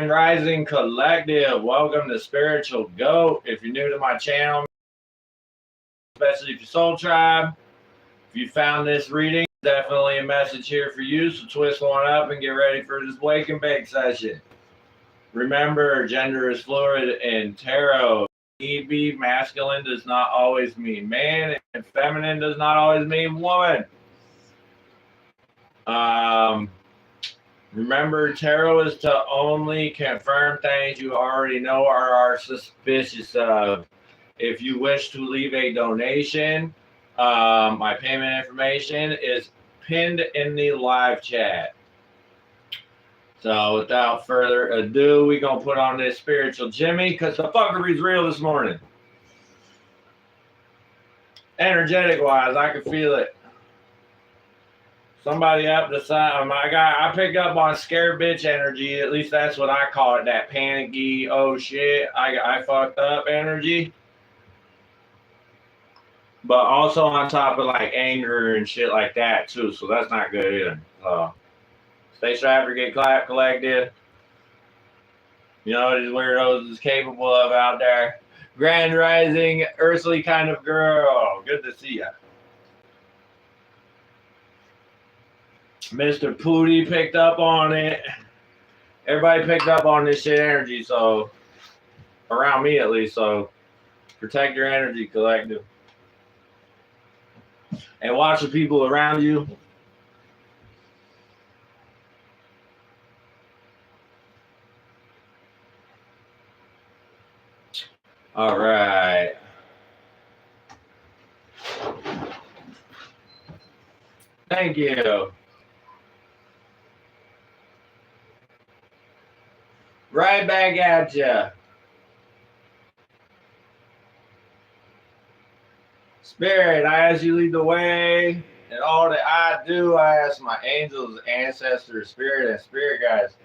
Rising Collective, welcome to Spiritual Goat. If you're new to my channel, especially if you're Soul Tribe, if you found this reading, definitely a message here for you. So twist one up and get ready for this wake and bake session. Remember, gender is fluid in tarot. Be masculine does not always mean man, and feminine does not always mean woman. Remember, tarot is to only confirm things you already know or are suspicious of. If you wish to leave a donation, my payment information is pinned in the live chat. So without further ado, we're going to put on this spiritual Jimmy because the fuckery's real this morning. Energetic-wise, I can feel it. Somebody up the side, I picked up on scared bitch energy. At least that's what I call it, that panicky, oh shit, I fucked up energy. But also on top of like anger and shit like that too, so that's not good either. Stay strapped or get clapped, collected. You know what these weirdos is capable of out there. Grand rising, earthly kind of girl. Good to see ya. Mr. Pooty picked up on it. Everybody picked up on this shit energy, so around me at least, so protect your energy, collective. And watch the people around you. All right. Thank you. Right back at ya. Spirit, I ask you lead the way. In all that I do, I ask my angels, ancestors, spirit, and spirit guides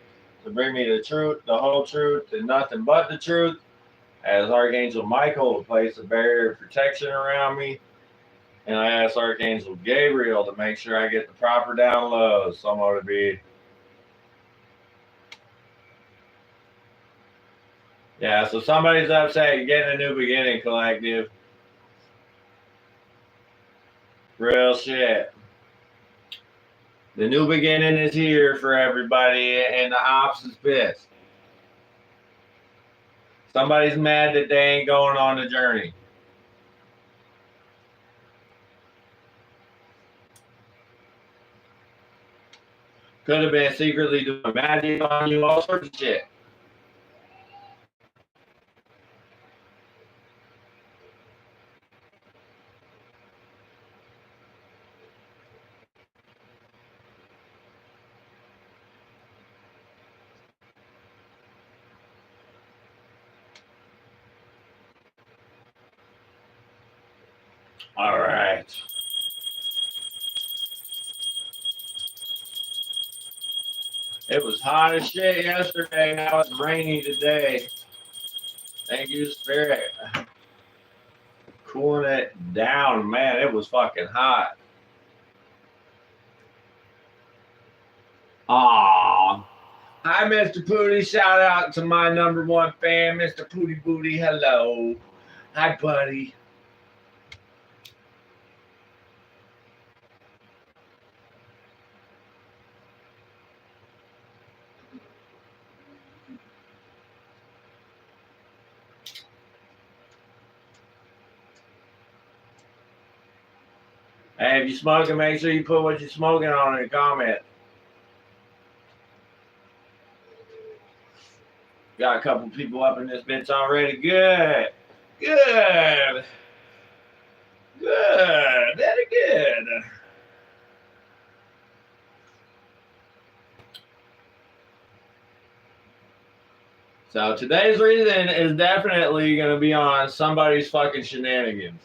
to bring me the truth, the whole truth, and nothing but the truth. As Archangel Michael will place a barrier of protection around me. And I ask Archangel Gabriel to make sure I get the proper downloads. So I'm going to be. Yeah, so somebody's upset. You're getting a new beginning, collective. Real shit. The new beginning is here for everybody, and the ops is pissed. Somebody's mad that they ain't going on the journey. Could have been secretly doing magic on you, all sorts of shit. All right. It was hot as shit yesterday. Now it's rainy today. Thank you, Spirit. Cooling it down, man. It was fucking hot. Aww. Hi, Mr. Pooty. Shout out to my #1 fan, Mr. Pooty Booty. Hello. Hi, buddy. Hey, if you're smoking, make sure you put what you're smoking on in the comment. Got a couple people up in this bitch already. Good. Good. Good. Very good. So today's reading is definitely going to be on somebody's fucking shenanigans.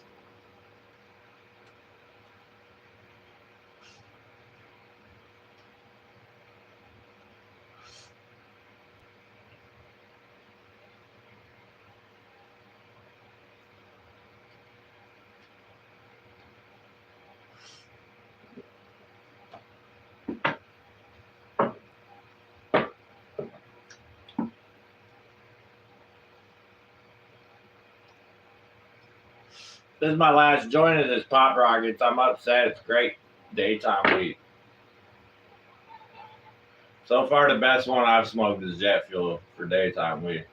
This is my last joint of this Pop Rockets. I'm upset. It's great daytime weed. So far, the best one I've smoked is jet fuel for daytime weed.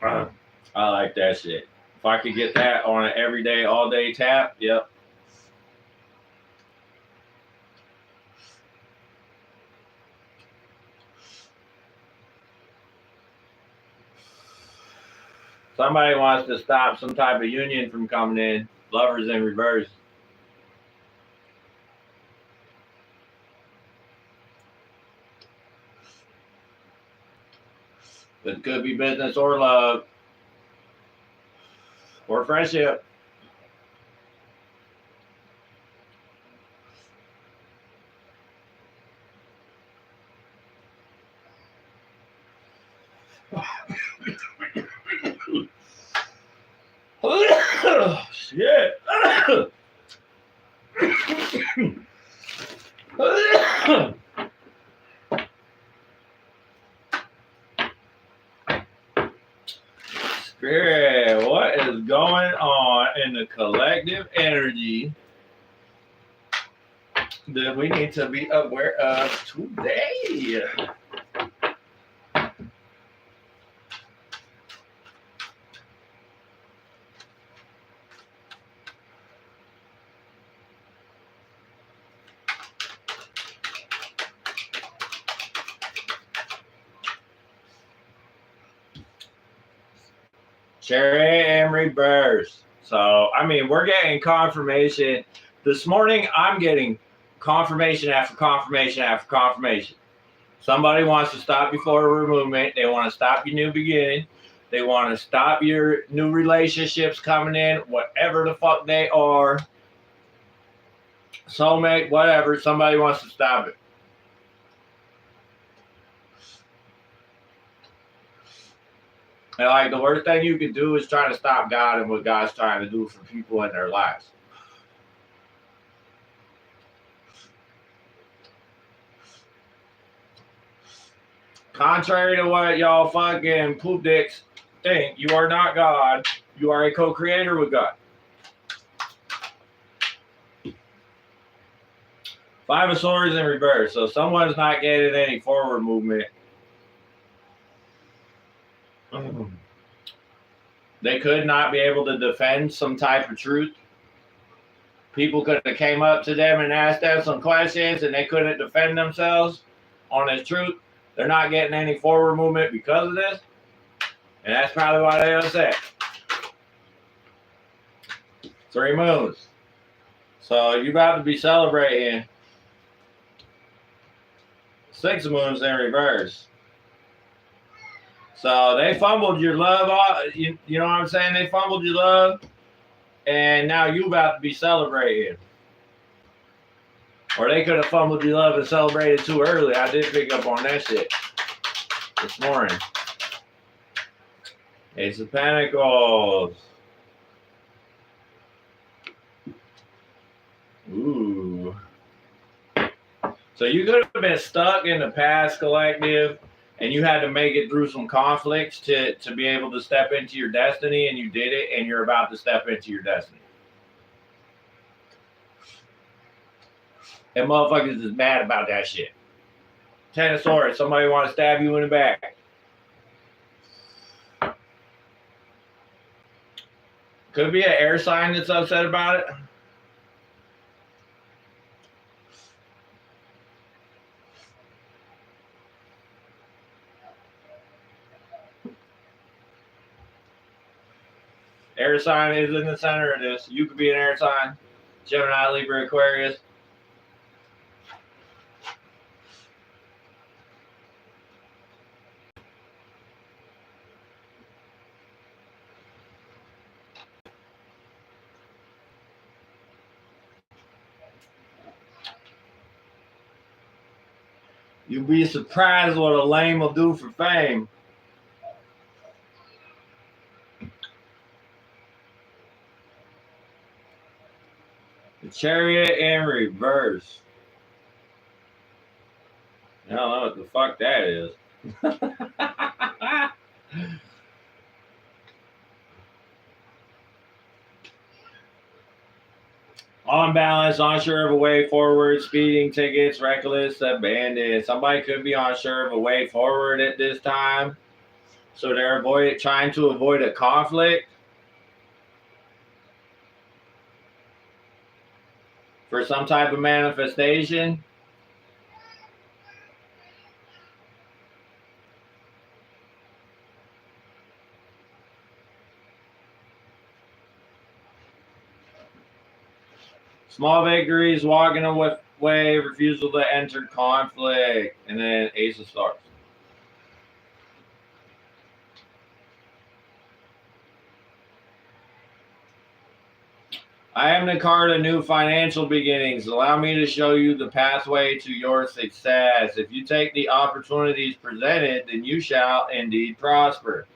I like that shit. If I could get that on an everyday, all day tap, yep. Somebody wants to stop some type of union from coming in. Lovers in reverse. It could be business or love or friendship. Shit. Spirit, what is going on in the collective energy that we need to be aware of today? Cherry and reverse. So, I mean, we're getting confirmation. This morning, I'm getting confirmation after confirmation after confirmation. Somebody wants to stop you for a movement. They want to stop your new beginning. They want to stop your new relationships coming in, whatever the fuck they are. Soulmate, whatever. Somebody wants to stop it. And like the worst thing you can do is try to stop God and what God's trying to do for people in their lives. Contrary to what y'all fucking poop dicks think, you are not God. You are a co-creator with God. Five of Swords in reverse. So someone's not getting any forward movement. They could not be able to defend some type of truth. People could have came up to them and asked them some questions and they couldn't defend themselves on this truth. They're not getting any forward movement because of this. And that's probably why they're upset. 3 moons. So you're about to be celebrating 6 moons in reverse. So they fumbled your love. You know what I'm saying? They fumbled your love. And now you about to be celebrating. Or they could have fumbled your love and celebrated too early. I did pick up on that shit this morning. Ace of Pentacles. Ooh. So you could have been stuck in the past, collective, and you had to make it through some conflicts to be able to step into your destiny, and you did it, and you're about to step into your destiny. And motherfuckers is mad about that shit. 10 of Swords, somebody want to stab you in the back. Could be an air sign that's upset about it. Air sign is in the center of this. You could be an air sign. Gemini, Libra, Aquarius. You'll be surprised what a lame will do for fame. The Chariot in reverse. I don't know what the fuck that is. On balance, unsure of a way forward, speeding tickets, reckless, abandoned. Somebody could be unsure of a way forward at this time. So they're trying to avoid a conflict for some type of manifestation. Small victories, walking away, refusal to enter conflict, and then Ace of Stars. I am the card of new financial beginnings. Allow me to show you the pathway to your success. If you take the opportunities presented, then you shall indeed prosper.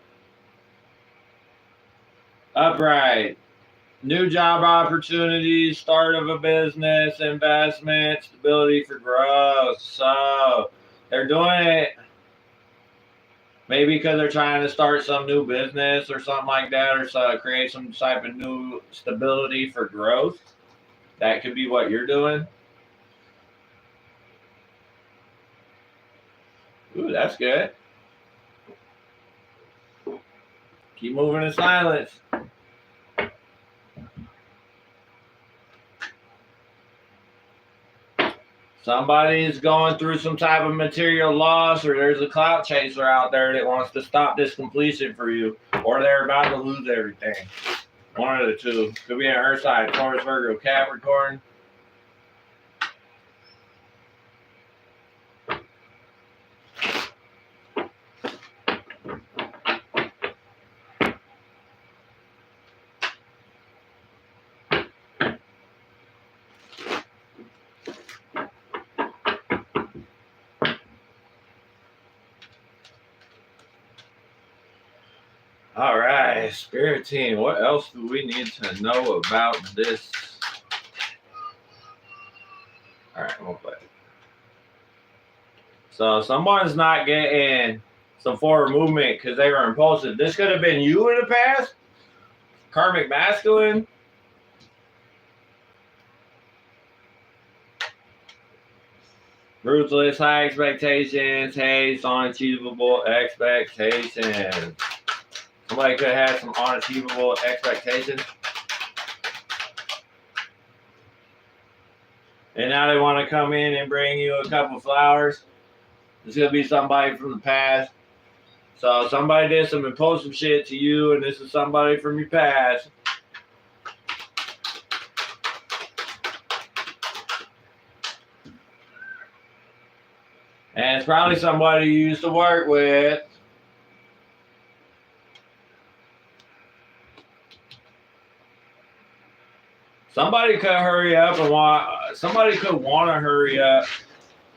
Upright. New job opportunities, start of a business, investment, stability for growth. So they're doing it maybe because they're trying to start some new business or something like that, or so create some type of new stability for growth. That could be what you're doing. Ooh, that's good. Keep moving in silence. Somebody's going through some type of material loss, or there's a clout chaser out there that wants to stop this completion for you, or they're about to lose everything. One of the two. Could be an Earth sign, Taurus, Virgo, Capricorn. All right, Spirit Team, what else do we need to know about this? All right, we'll play. So someone's not getting some forward movement because they were impulsive. This could have been you in the past. Karmic masculine. Ruthless, high expectations, haste, unachievable expectations. Somebody could have some unachievable expectations. And now they want to come in and bring you a couple flowers. It's going to be somebody from the past. So somebody did some impulsive shit to you, and this is somebody from your past. And it's probably somebody you used to work with. Somebody could hurry up and somebody could want to hurry up,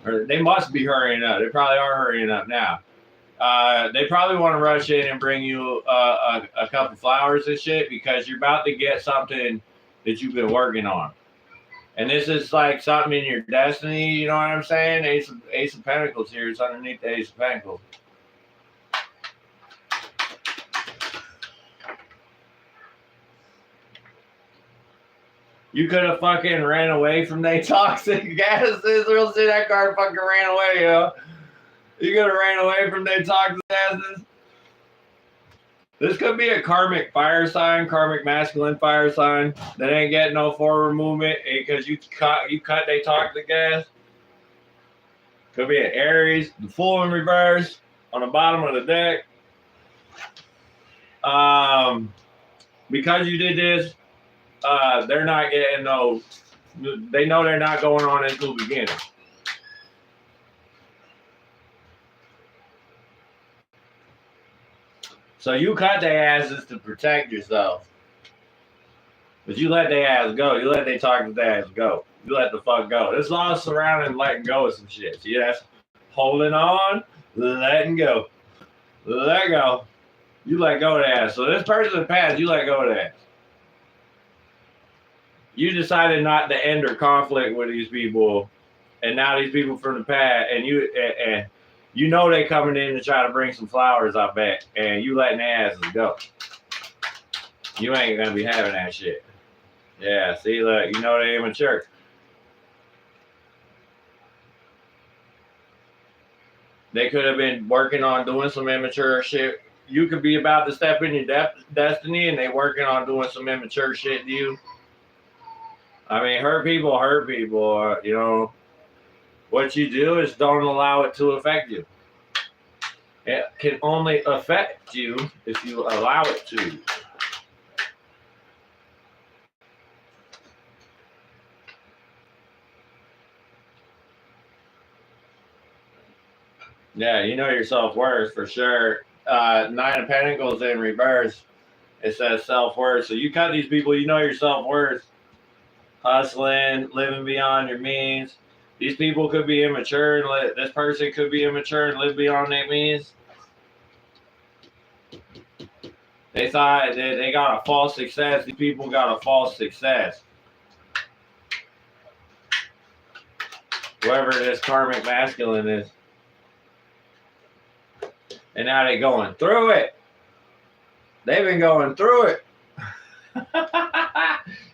or they must be hurrying up. They probably are hurrying up now. They probably want to rush in and bring you a couple flowers and shit because you're about to get something that you've been working on. And this is like something in your destiny, you know what I'm saying? Ace of Pentacles here. It's underneath the Ace of Pentacles. You could have fucking ran away from they toxic gases. Real see that card fucking ran away, yo. You could have ran away from they toxic gases. This could be a karmic fire sign, karmic masculine fire sign that ain't getting no forward movement because you cut they toxic gas. Could be an Aries, the Fool in reverse on the bottom of the deck. Because you did this, they're not getting no. They know they're not going on until the beginning. So you cut their asses to protect yourself. But you let their ass go. You let they talk to their ass go. You let the fuck go. It's all surrounding letting go of some shit. See, that's holding on, letting go. Let go. You let go of the ass. So this person in the past, you let go of the ass. You decided not to enter conflict with these people. And now these people from the past, and you know they coming in to try to bring some flowers, I bet. And you letting their asses go. You ain't going to be having that shit. Yeah, see, look, you know they immature. They could have been working on doing some immature shit. You could be about to step in your destiny, and they working on doing some immature shit to you. I mean, hurt people. You know, what you do is don't allow it to affect you. It can only affect you if you allow it to. Yeah, you know your self-worth for sure. Nine of Pentacles in reverse. It says self-worth. So you cut these people, you know your self-worth. Hustling, living beyond your means. These people could be immature, and this person could be immature and live beyond their means. They thought they got a false success. These people got a false success. Whoever this karmic masculine is. And now they're going through it. They've been going through it.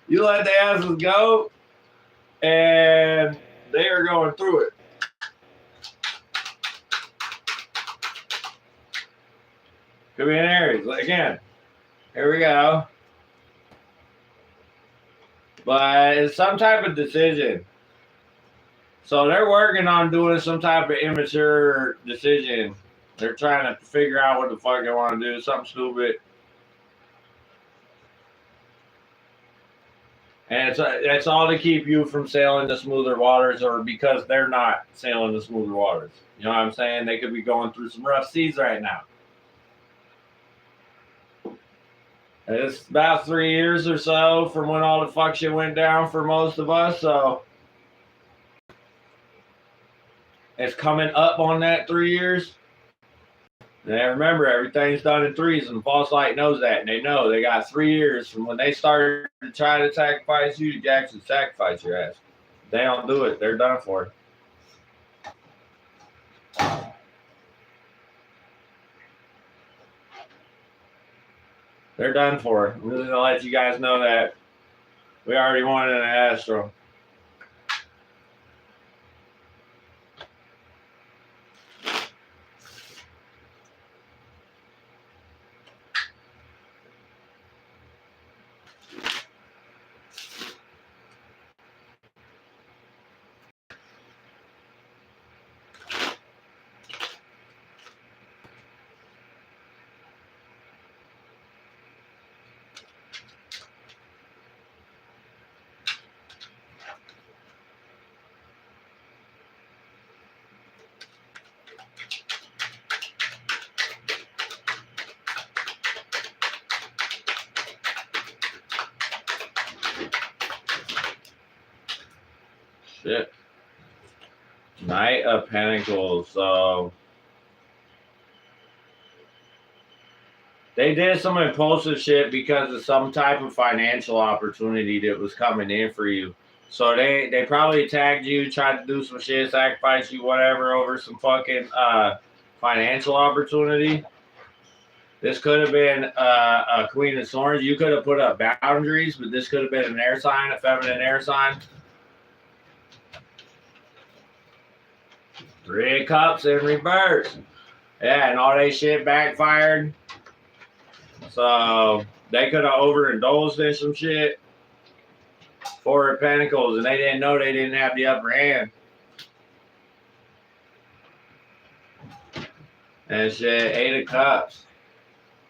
You let the asses go, and they are going through it. Could be an Aries. Again, here we go. But it's some type of decision. So they're working on doing some type of immature decision. They're trying to figure out what the fuck they want to do. Something stupid. And it's all to keep you from sailing to smoother waters, or because they're not sailing to smoother waters. You know what I'm saying? They could be going through some rough seas right now. And it's about 3 years or so from when all the fuck shit went down for most of us. So it's coming up on that 3 years. And remember, everything's done in threes, and the false light knows that. And they know they got 3 years from when they started to try to sacrifice you to actually sacrifice your ass. If they don't do it, they're done for. They're done for. I'm just going to let you guys know that we already won in an Astro. Shit. Knight of Pentacles. So they did some impulsive shit because of some type of financial opportunity that was coming in for you. So they probably tagged you, tried to do some shit, sacrifice you, whatever, over some fucking financial opportunity. This could have been a Queen of Swords. You could have put up boundaries, but this could have been an air sign, a feminine air sign. 3 of Cups in reverse. Yeah, and all that shit backfired. So they could have overindulged in some shit. 4 of Pentacles, and they didn't know they didn't have the upper hand. And shit, 8 of Cups.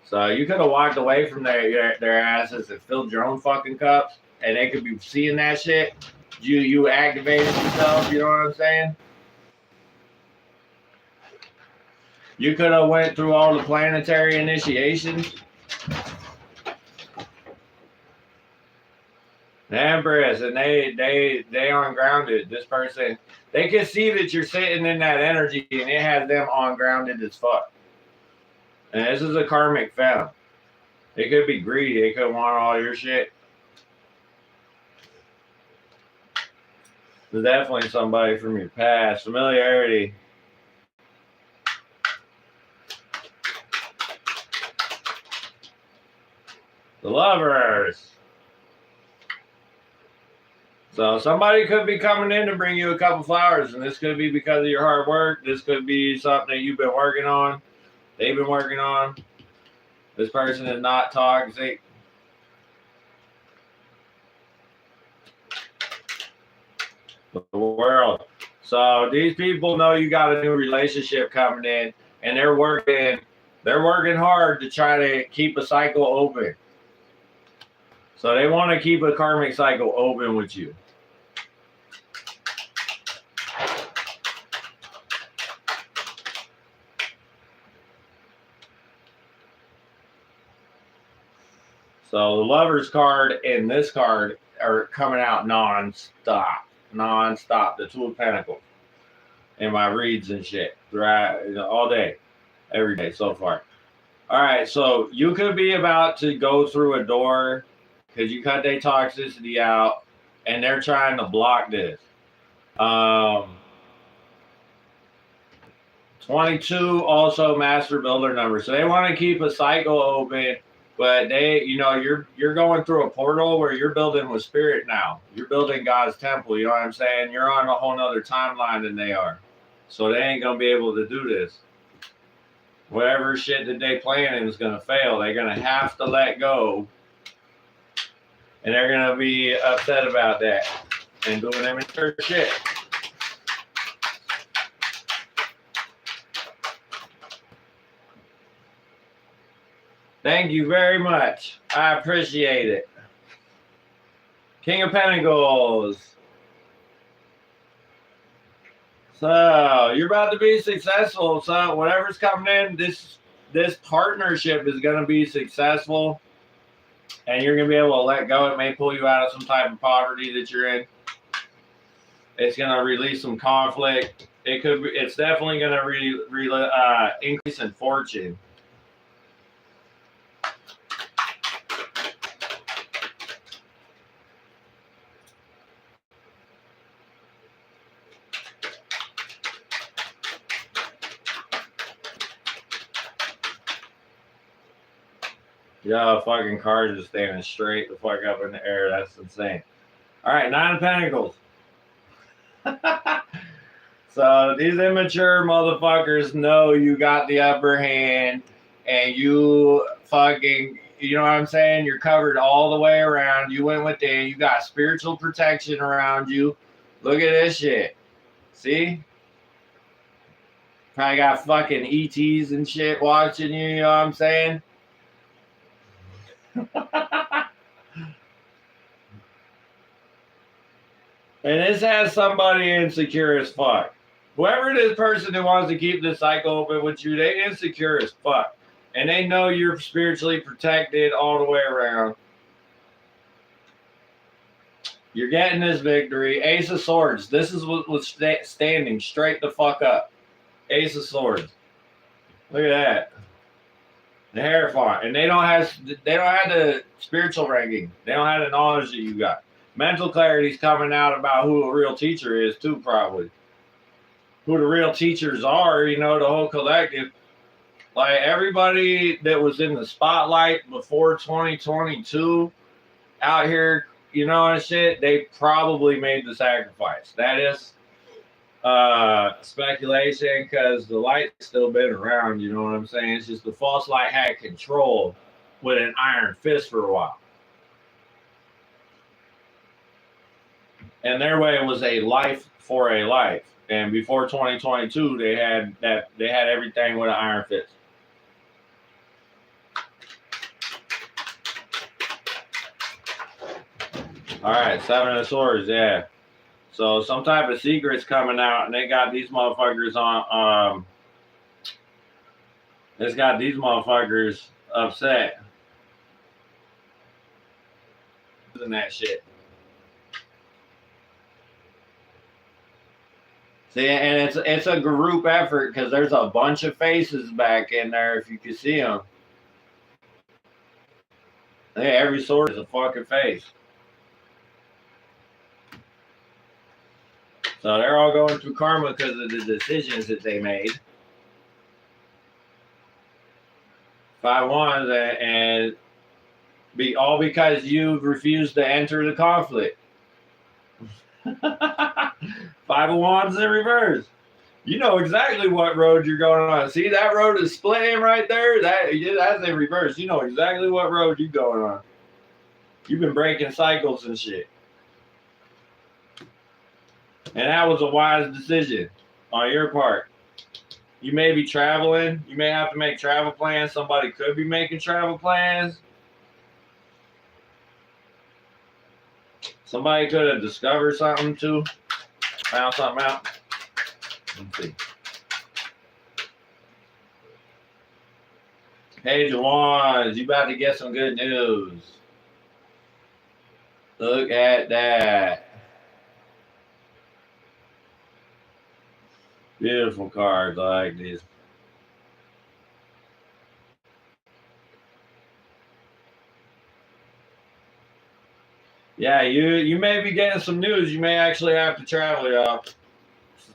So you could have walked away from their asses and filled your own fucking cups, and they could be seeing that shit. You activated yourself, you know what I'm saying? You could have went through all the planetary initiations. The Empress, and they ungrounded. This person, they can see that you're sitting in that energy, and it has them ungrounded as fuck. And this is a karmic femme. They could be greedy. They could want all your shit. There's definitely somebody from your past. Familiarity. The Lovers. So somebody could be coming in to bring you a couple flowers, and this could be because of your hard work. This could be something that you've been working on. They've been working on. This person is not toxic. The world. So these people know you got a new relationship coming in, and they're working hard to try to keep a cycle open. So they want to keep a karmic cycle open with you. So the Lover's card and this card are coming out non-stop. The Two of Pentacles in my reads and shit throughout all day, every day so far. All right, so you could be about to go through a door because you cut their toxicity out, and they're trying to block this. 22 also master builder number, so they want to keep a cycle open. But they, you're going through a portal where you're building with spirit now. You're building God's temple. You know what I'm saying? You're on a whole nother timeline than they are. So they ain't going to be able to do this. Whatever shit that they planning is going to fail. They're going to have to let go. And they're going to be upset about that. And doing immature shit. Thank you very much. I appreciate it. King of Pentacles. So you're about to be successful. So whatever's coming in, this partnership is going to be successful, and you're going to be able to let go. It may pull you out of some type of poverty that you're in. It's going to release some conflict. It's definitely going to increase in fortune. Yeah, fucking cars just standing straight the fuck up in the air. That's insane. All right, 9 of Pentacles. So these immature motherfuckers know you got the upper hand, and you fucking, you know what I'm saying? You're covered all the way around. You went within. You got spiritual protection around you. Look at this shit. See? Probably got fucking ETs and shit watching you. You know what I'm saying? And this has somebody insecure as fuck. Whoever this person who wants to keep this cycle open with you, they insecure as fuck. And they know you're spiritually protected all the way around. You're getting this victory. Ace of Swords. This is what was standing straight the fuck up. Ace of Swords. Look at that. The Hierophant. And they don't have the spiritual ranking. They don't have the knowledge that you got. Mental clarity's coming out about who a real teacher is too, probably. Who the real teachers are, the whole collective. Like everybody that was in the spotlight before 2022 out here, and shit, they probably made the sacrifice. That is speculation, because the light's still been around, you know what I'm saying? It's just the false light had control with an iron fist for a while. And their way was a life for a life. And before 2022, they had everything with an iron fist. All right, 7 of Swords, yeah. So some type of secret's coming out, and they got these motherfuckers on. It's got these motherfuckers upset. And that shit. See, and it's a group effort, because there's a bunch of faces back in there, if you can see them. Hey, every sword is a fucking face. So they're all going through karma because of the decisions that they made. 5 wands, and all because you refused to enter the conflict. Five of Wands in reverse. You know exactly what road you're going on. See, that road is splitting right there. That's in reverse. You know exactly what road you're going on. You've been breaking cycles and shit. And that was a wise decision on your part. You may be traveling. You may have to make travel plans. Somebody could be making travel plans. Somebody could have discovered something too. Found something out. Let's see. Page of Wands. You about to get some good news. Look at that. Beautiful cards. I like these. Yeah, you may be getting some news. You may actually have to travel, y'all.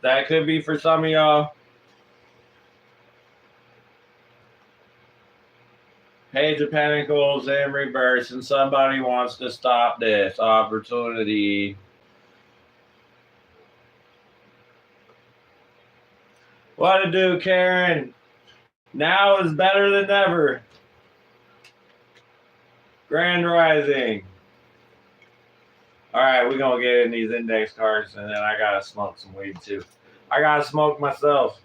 That could be for some of y'all. Page of Pentacles in reverse, and somebody wants to stop this opportunity. What to do, Karen? Now is better than ever. Grand Rising. All right, we're going to get in these index cards, and then I got to smoke some weed, too. I got to smoke myself.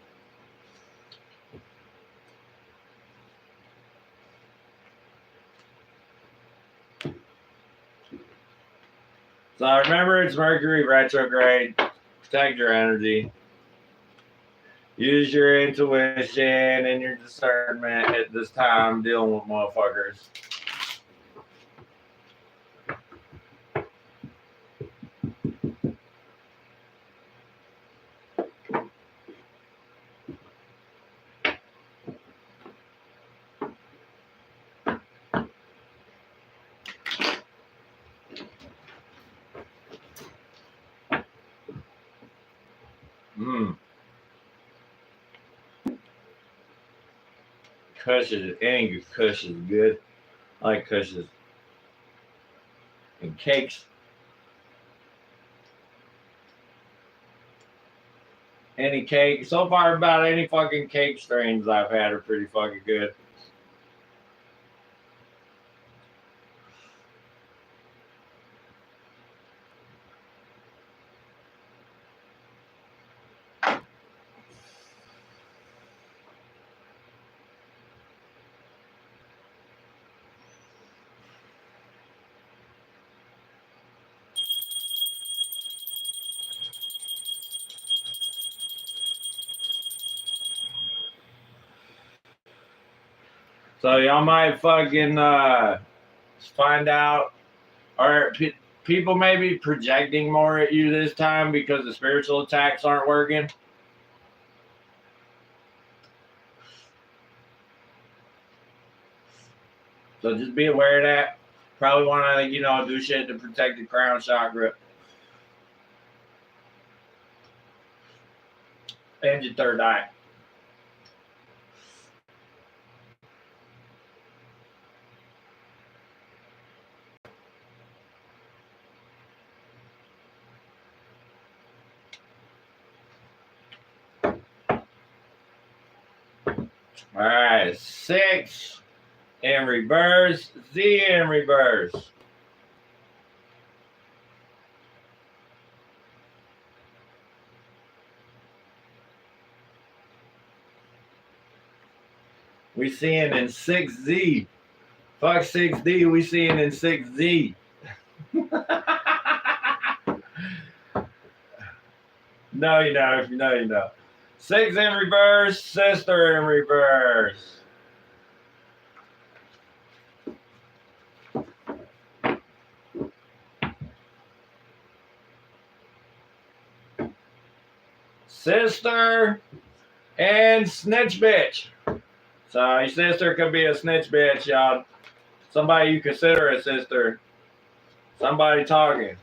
So remember, it's Mercury retrograde. Protect your energy. Use your intuition and your discernment at this time dealing with motherfuckers. Kush is any Kush is good. I like Kushes. And cakes. Any cake. So far about any fucking cake strains I've had are pretty fucking good. So y'all might fucking find out, or people may be projecting more at you this time because the spiritual attacks aren't working. So just be aware of that. Probably want to, do shit to protect the crown chakra and your third eye. All right, 6 in reverse, Z in reverse. We seeing in 6Z. Fuck 6D, we seeing in 6Z. No, you know. No, you know. 6 in reverse, sister in reverse. Sister and snitch bitch. So your sister could be a snitch bitch, y'all. Somebody you consider a sister. Somebody talking.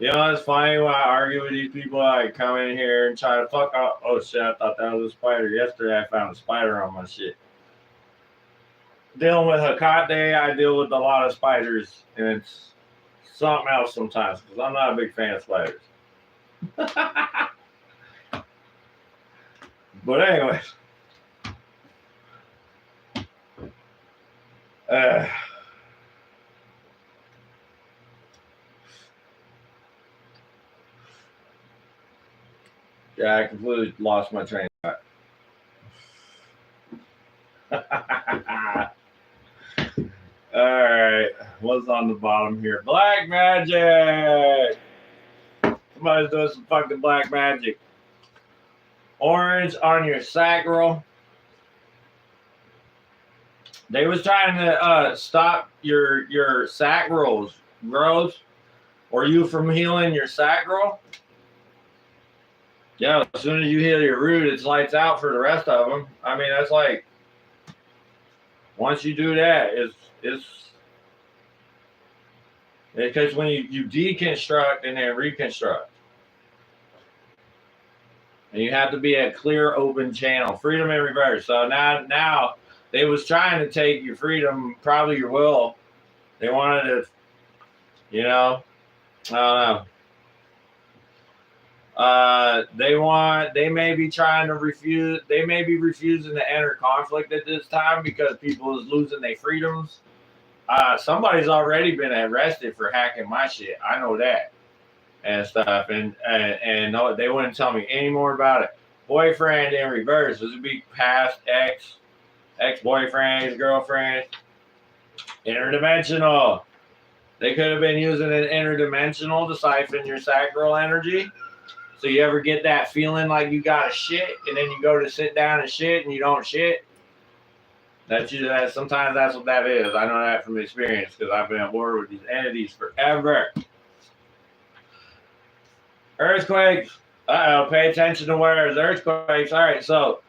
You know, it's funny when I argue with these people, I come in here and try to fuck up. Oh shit, I thought that was a spider. Yesterday I found a spider on my shit. Dealing with Hecate, I deal with a lot of spiders, and it's something else sometimes, because I'm not a big fan of spiders. But anyways. Yeah, I completely lost my train of thought. Alright, what's on the bottom here? Black magic! Somebody's doing some fucking black magic. Orange on your sacral. They was trying to stop your sacral's growth, or you from healing your sacral. Yeah, as soon as you heal your root, it's lights out for the rest of them. I mean, that's like, once you do that, it's because when you deconstruct and then reconstruct, and you have to be a clear, open channel, freedom in reverse. So now they was trying to take your freedom, probably your will. They wanted to, you know, I don't know. They may be trying to refuse. They may be refusing to enter conflict at this time because people is losing their freedoms. Somebody's already been arrested for hacking my shit. I know that and stuff. And no, they wouldn't tell me any more about it. Boyfriend in reverse. This would be past ex-boyfriend, ex-girlfriend. Interdimensional. They could have been using an interdimensional to siphon your sacral energy. So you ever get that feeling like you got to shit, and then you go to sit down and shit, and you don't shit? Sometimes that's what that is. I know that from experience because I've been on board with these entities forever. Earthquakes. Pay attention to where there's earthquakes. All right, so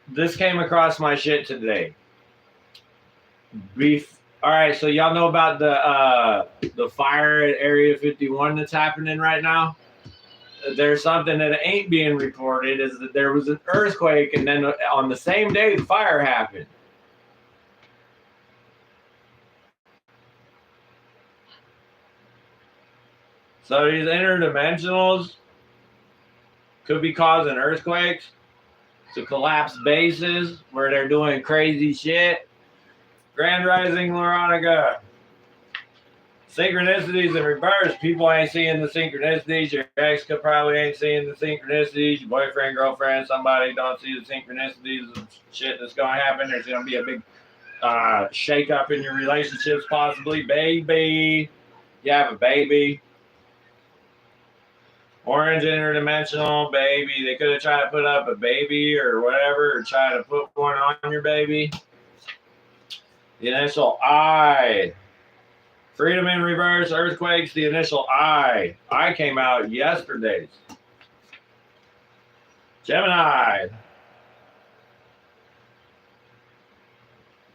this came across my shit today. All right, so y'all know about the fire at Area 51 that's happening right now? There's something that ain't being reported is that there was an earthquake, and then on the same day the fire happened. So these interdimensionals could be causing earthquakes to collapse bases where they're doing crazy shit. Grand Rising, Veronica. Synchronicities in reverse. People ain't seeing the synchronicities. Your ex could probably ain't seeing the synchronicities. Your boyfriend, girlfriend, somebody don't see the synchronicities of shit that's going to happen. There's going to be a big shake up in your relationships, possibly. Baby. You have a baby. Orange interdimensional baby. They could have tried to put up a baby or whatever, or try to put one on your baby. The initial I. Freedom in reverse, earthquakes, the initial I. I came out yesterday. Gemini.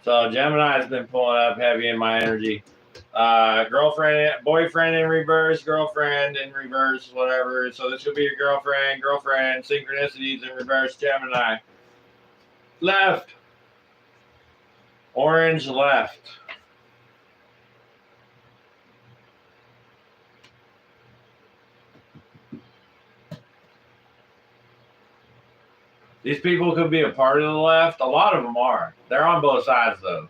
So Gemini's been pulling up heavy in my energy. Girlfriend, boyfriend in reverse, girlfriend in reverse, whatever. So this could be your girlfriend, synchronicities in reverse, Gemini. Left. Orange left. These people could be a part of the left. A lot of them are. They're on both sides, though.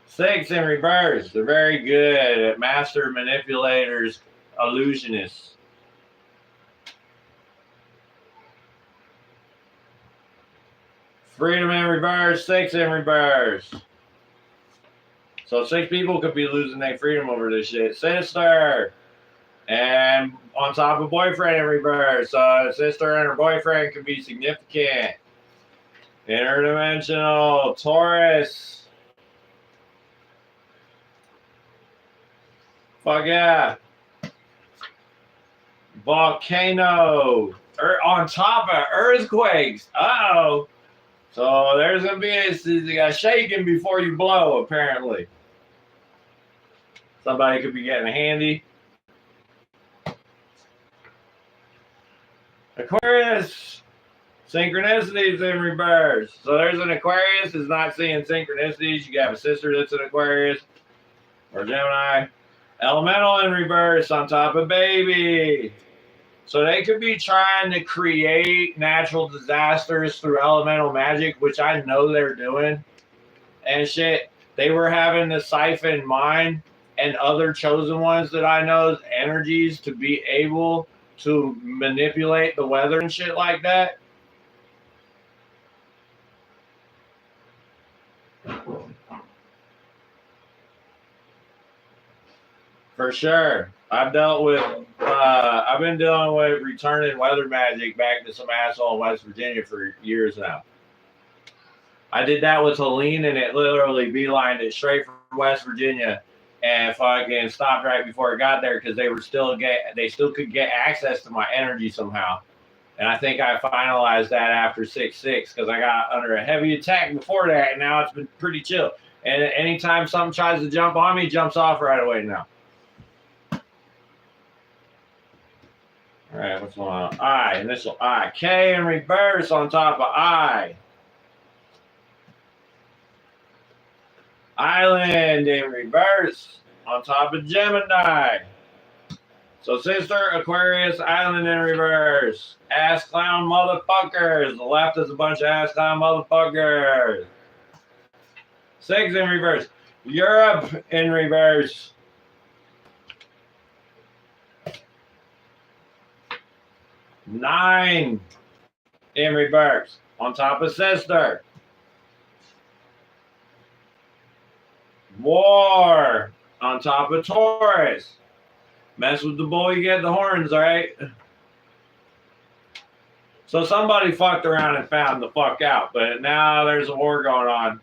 6 in reverse. They're very good at master manipulators, illusionists. Freedom in reverse, 6 in reverse. So 6 people could be losing their freedom over this shit. Sister. And on top of boyfriend in reverse. Sister and her boyfriend could be significant. Interdimensional. Taurus. Fuck yeah. Volcano. On top of earthquakes. Uh-oh. So there's going to be a shaking before you blow, apparently. Somebody could be getting handy. Aquarius, synchronicities in reverse. So there's an Aquarius is not seeing synchronicities. You have a sister that's an Aquarius or Gemini. Elemental in reverse on top of baby. So they could be trying to create natural disasters through elemental magic, which I know they're doing. And shit, they were having to siphon mine and other chosen ones that I know's energies to be able to manipulate the weather and shit like that. For sure. I've been dealing with returning weather magic back to some asshole in West Virginia for years now. I did that with Helene, and it literally beelined it straight from West Virginia and fucking stopped right before it got there because they still could get access to my energy somehow. And I think I finalized that after 6/6 because I got under a heavy attack before that, and now it's been pretty chill. And anytime something tries to jump on me, it jumps off right away now. All right, what's going on? I, initial I. K in reverse on top of I. Island in reverse on top of Gemini. So sister, Aquarius, island in reverse. Ass clown motherfuckers. The left is a bunch of ass clown motherfuckers. 6 in reverse. Europe in reverse. 9 in reverse on top of sister. War on top of Taurus. Mess with the bull, you get the horns, right? So somebody fucked around and found the fuck out, but now there's a war going on.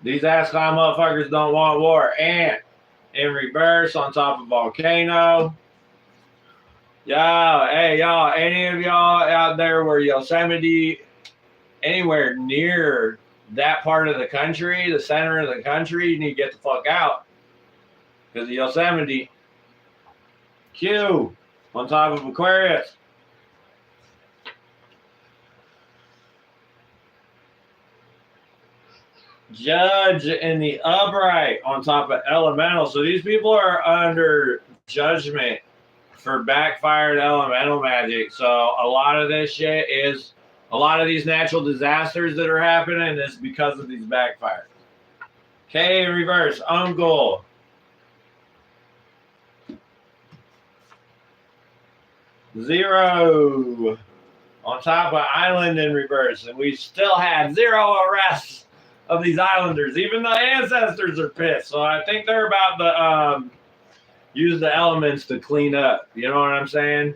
These ass clown motherfuckers don't want war. Ant in reverse on top of volcano. Y'all, hey, y'all, any of y'all out there where Yosemite, anywhere near that part of the country, the center of the country, you need to get the fuck out. Because of Yosemite. Q on top of Aquarius. Judge in the upright on top of elemental. So these people are under judgment for backfired elemental magic. So a lot of this shit is, a lot of these natural disasters that are happening is because of these backfires. K in reverse, uncle. Zero on top of island in reverse. And we still had 0 arrests of these islanders. Even the ancestors are pissed. So I think they're about to use the elements to clean up. You know what I'm saying?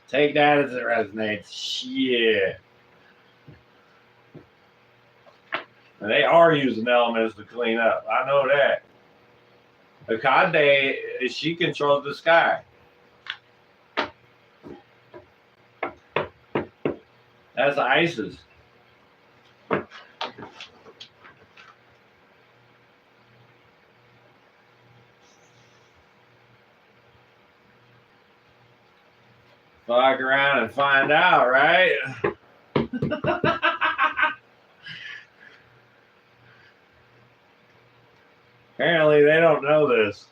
Take that as it resonates. Shit. And they are using elements to clean up. I know that. Akade, she controls the sky. That's ISIS. Fuck around and find out, right? Apparently they don't know this.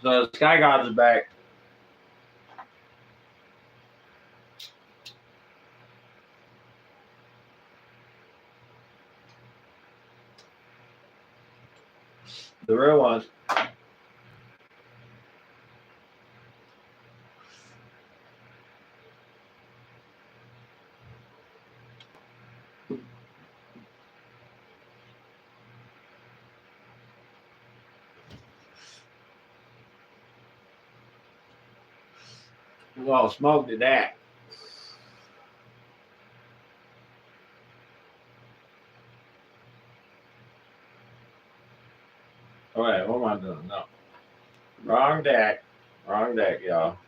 So the Sky Gods are back. The real ones. Well, smoke to that. All right, what am I doing? No. Wrong deck. Wrong deck, y'all.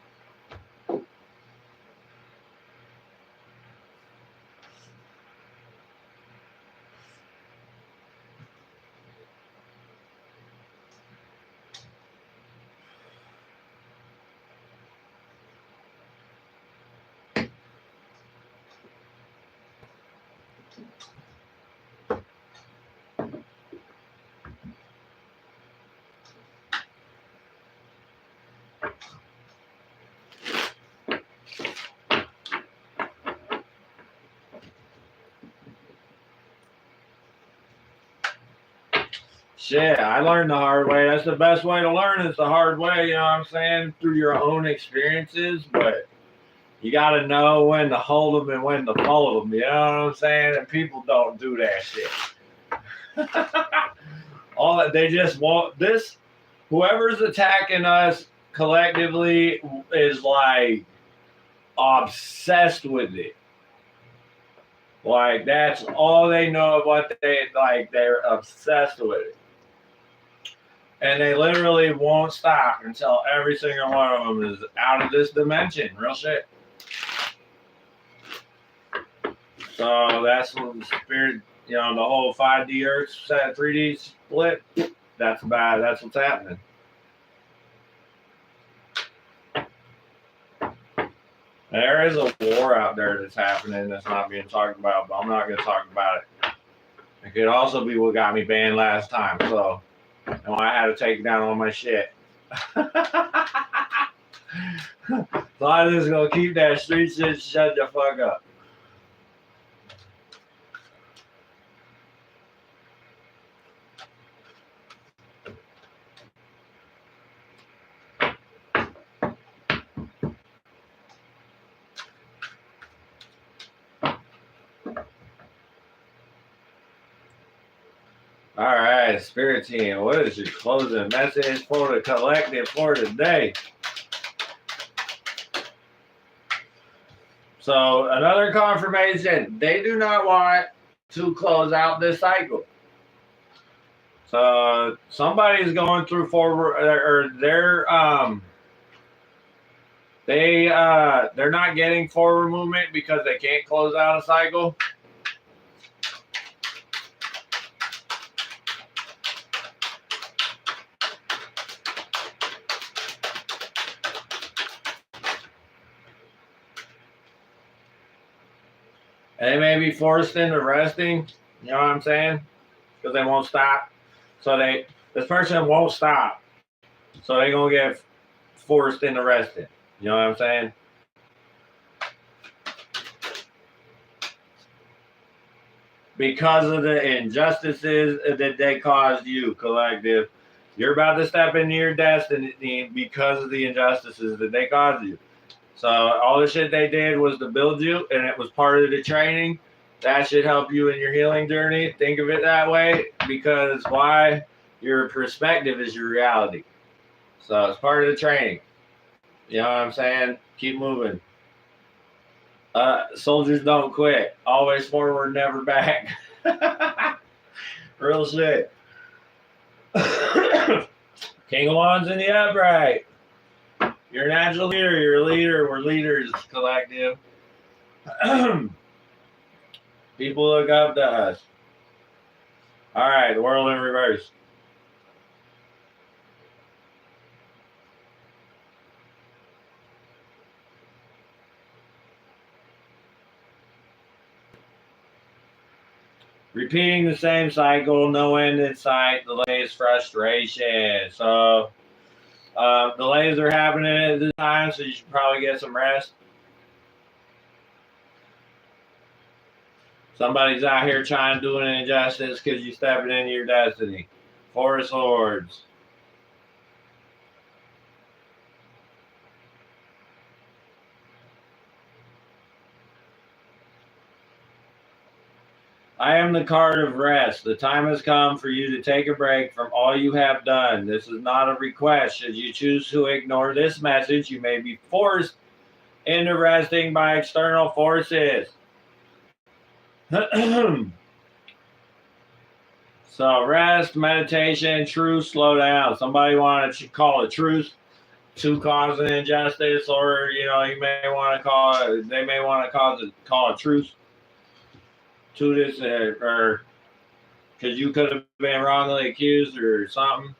Shit, I learned the hard way. That's the best way to learn is the hard way, you know what I'm saying? Through your own experiences, but you got to know when to hold them and when to fold them, you know what I'm saying? And people don't do that shit. All that they just want this, whoever's attacking us collectively is like obsessed with it. Like that's all they know of what they like. They're obsessed with it. And they literally won't stop until every single one of them is out of this dimension. Real shit. So that's what the spirit, you know, the whole 5D Earth set 3D split. That's what's happening. There is a war out there that's happening that's not being talked about, but I'm not going to talk about it. It could also be what got me banned last time. So, and I had to take down all my shit. So I'm just going to keep that street shit shut the fuck up. All right, Spirit Team, what is your closing message for the collective for today? So, another confirmation, they do not want to close out this cycle. So, somebody's going through forward, or they're not getting forward movement because they can't close out a cycle. And they may be forced into resting, you know what I'm saying? Because they won't stop. So this person won't stop. So they're going to get forced into resting. You know what I'm saying? Because of the injustices that they caused you, collective. You're about to step into your destiny because of the injustices that they caused you. So all the shit they did was to build you, and it was part of the training. That should help you in your healing journey. Think of it that way, because why? Your perspective is your reality. So it's part of the training. You know what I'm saying? Keep moving. Soldiers don't quit. Always forward, never back. Real shit. King of Wands in the upright. You're a natural leader. You're a leader. We're leaders, collective. People look up to us. All right, the world in reverse. Repeating the same cycle, no end in sight, delays, frustration. So, delays are happening at this time, so you should probably get some rest. Somebody's out here trying to do an injustice because you're stepping into your destiny. Four of Swords. I am the card of rest. The time has come for you to take a break from all you have done. This is not a request. Should you choose to ignore this message, you may be forced into resting by external forces. So rest, meditation, truce, slow down. Somebody want to call it truce? to cause an injustice, or you may want to they may want to call a truce to this, or because you could have been wrongly accused or something.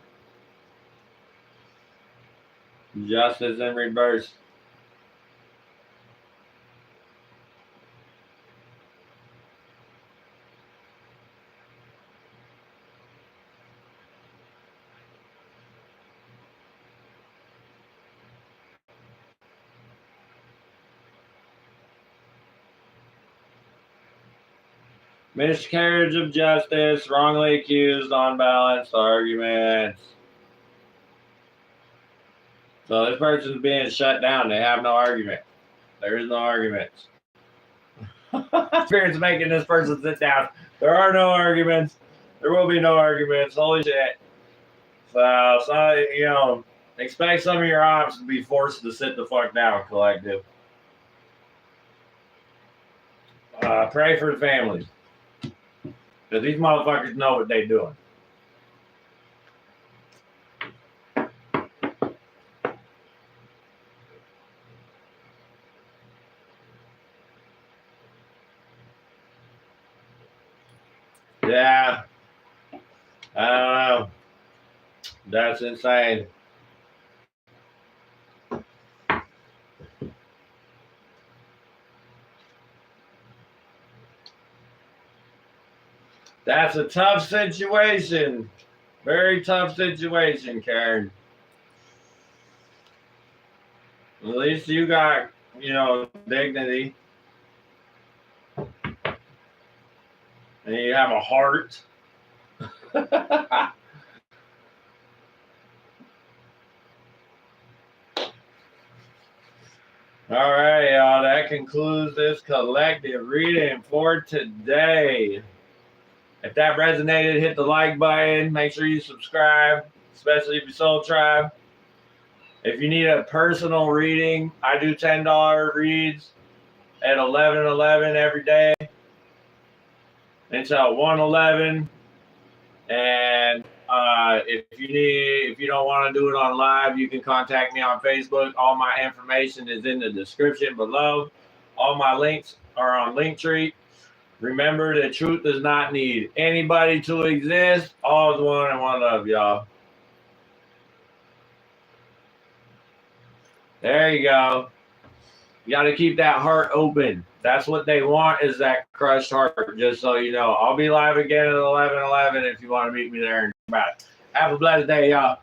Justice in reverse. Miscarriage of justice, wrongly accused, unbalanced arguments. So this person's being shut down. They have no argument. There is no arguments. Spirit's making this person sit down. There are no arguments. There will be no arguments. Holy shit. So expect some of your ops to be forced to sit the fuck down, collective. Pray for the families. Because these motherfuckers know what they're doing. Yeah. I don't know. That's insane. That's a tough situation. Very tough situation, Karen. At least you got, dignity. And you have a heart. All right, y'all. That concludes this collective reading for today. If that resonated, hit the like button. Make sure you subscribe, especially if you're Soul Tribe. If you need a personal reading, I do $10 reads at 11:11 every day until 1:11. And if you don't want to do it on live, you can contact me on Facebook. All my information is in the description below. All my links are on Linktree. Remember that truth does not need anybody to exist. All is one and one love, y'all. There you go. You got to keep that heart open. That's what they want, is that crushed heart, just so you know. I'll be live again at 11:11 if you want to meet me there and talk about it. Have a blessed day, y'all.